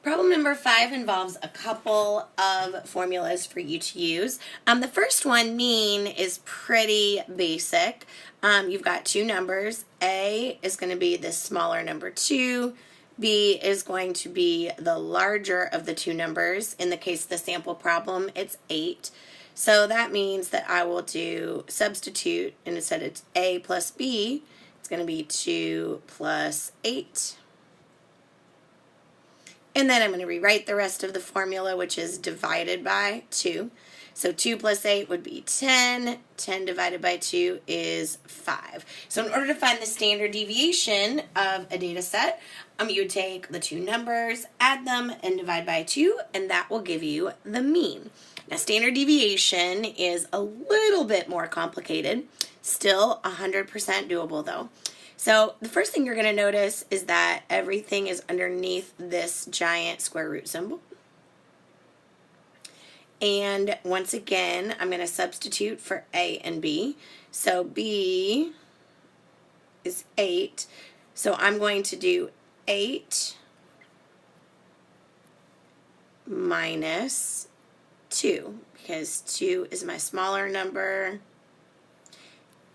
Problem number 5 involves a couple of formulas for you to use. The first one, mean, is pretty basic. You've got two numbers. A is going to be the smaller number 2. B is going to be the larger of the two numbers. In the case of the sample problem, it's 8. So that means that I will do substitute, and instead it's A plus B, it's going to be 2 plus 8. And then I'm going to rewrite the rest of the formula, which is divided by 2. So 2 plus 8 would be 10. 10 divided by 2 is 5. So in order to find the standard deviation of a data set, you would take the two numbers, add them, and divide by 2, and that will give you the mean. Now, standard deviation is a little bit more complicated. Still 100% doable, though. So the first thing you're going to notice is that everything is underneath this giant square root symbol. And once again, I'm going to substitute for A and B. So B is 8. So I'm going to do 8 minus 2, because 2 is my smaller number.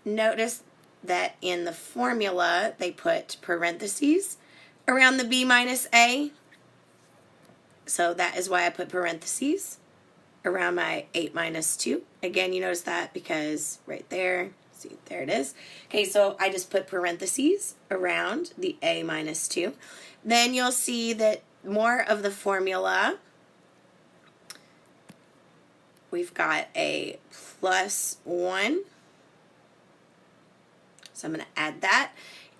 Notice that in the formula they put parentheses around the B minus A. So that is why I put parentheses around my 8 minus 2. Again, you notice that because right there, see, there it is. Okay, so I just put parentheses around the A minus 2. Then you'll see that more of the formula, we've got a plus 1. So I'm going to add that.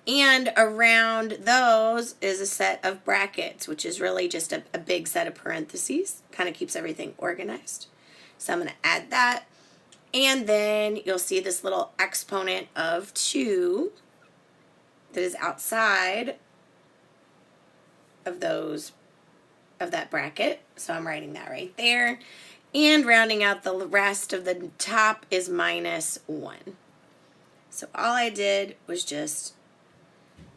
And around those is a set of brackets, which is really just a big set of parentheses. Kind of keeps everything organized. So I'm going to add that. And then you'll see this little exponent of 2 that is outside of that bracket. So I'm writing that right there. And rounding out the rest of the top is minus 1. So all I did was just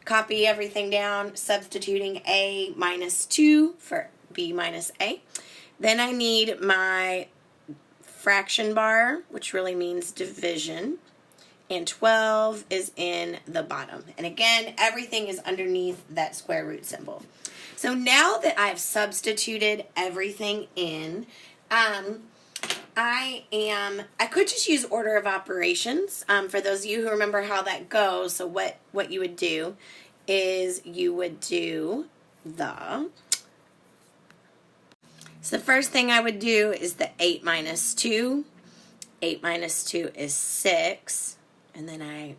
copy everything down, substituting A minus 2 for B minus A. Then I need my fraction bar, which really means division, and 12 is in the bottom. And again, everything is underneath that square root symbol. So now that I've substituted everything in, I could just use order of operations. For those of you who remember how that goes, so what you would do is you would do so the first thing I would do is the 8 minus 2. 8 minus 2 is 6. And then I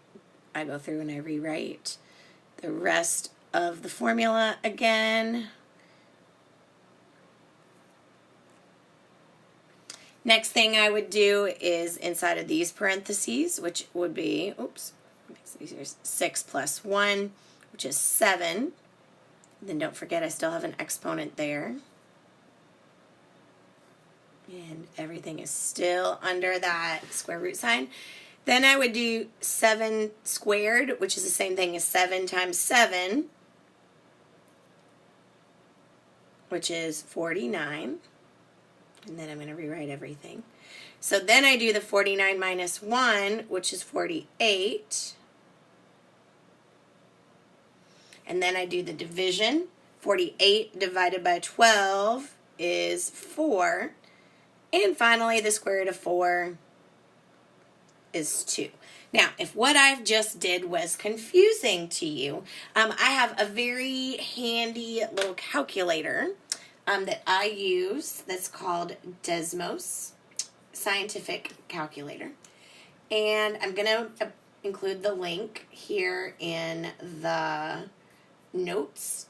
go through and I rewrite the rest of the formula again. Next thing I would do is inside of these parentheses, which would be, oops, makes it easier, 6 plus 1, which is 7. Then don't forget I still have an exponent there. And everything is still under that square root sign. Then I would do 7 squared, which is the same thing as 7 times 7, which is 49. And then I'm going to rewrite everything. So then I do the 49 minus 1, which is 48. And then I do the division. 48 divided by 12 is 4. And finally, the square root of 4 is 2. Now, if what I've just did was confusing to you, I have a very handy little calculator that I use that's called Desmos Scientific Calculator. And I'm going to include the link here in the notes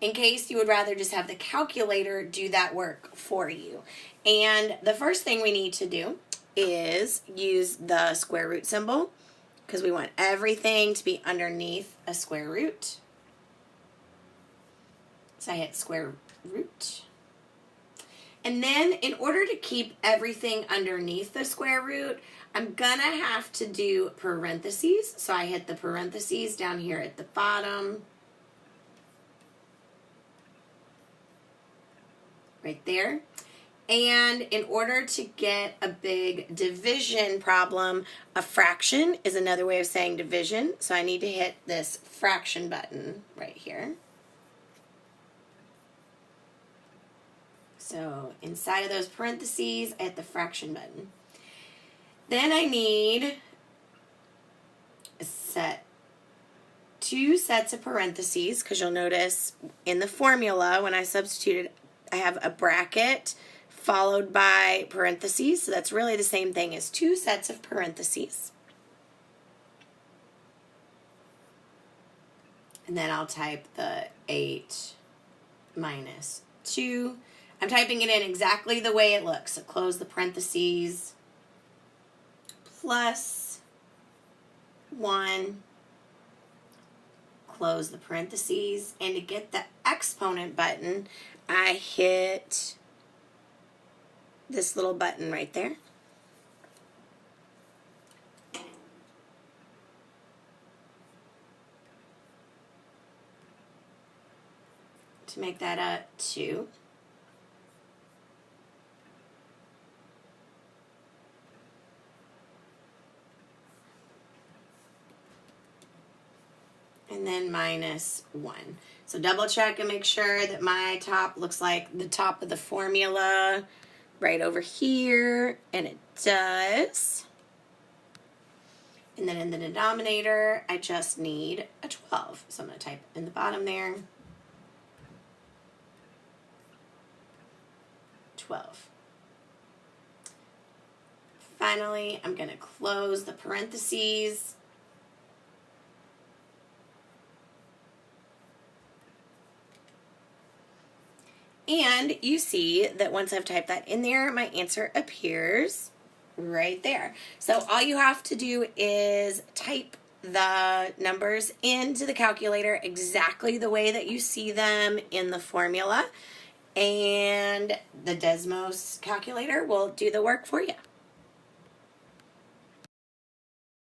in case you would rather just have the calculator do that work for you. And the first thing we need to do is use the square root symbol because we want everything to be underneath a square root. So I hit square root. And then in order to keep everything underneath the square root, I'm going to have to do parentheses. So I hit the parentheses down here at the bottom. right there. And in order to get a big division problem, a fraction is another way of saying division. So I need to hit this fraction button right here. So inside of those parentheses, I hit the fraction button. Then I need two sets of parentheses, because you'll notice in the formula when I substituted, I have a bracket followed by parentheses. So that's really the same thing as two sets of parentheses. And then I'll type the 8 minus 2. I'm typing it in exactly the way it looks. So close the parentheses, plus 1, close the parentheses, and to get the exponent button, I hit this little button right there. To make that a 2. And then minus 1. So double check and make sure that my top looks like the top of the formula right over here, and it does. And then in the denominator, I just need a 12. So I'm going to type in the bottom there, 12. Finally, I'm going to close the parentheses. And you see that once I've typed that in there, my answer appears right there. So all you have to do is type the numbers into the calculator exactly the way that you see them in the formula, and the Desmos calculator will do the work for you.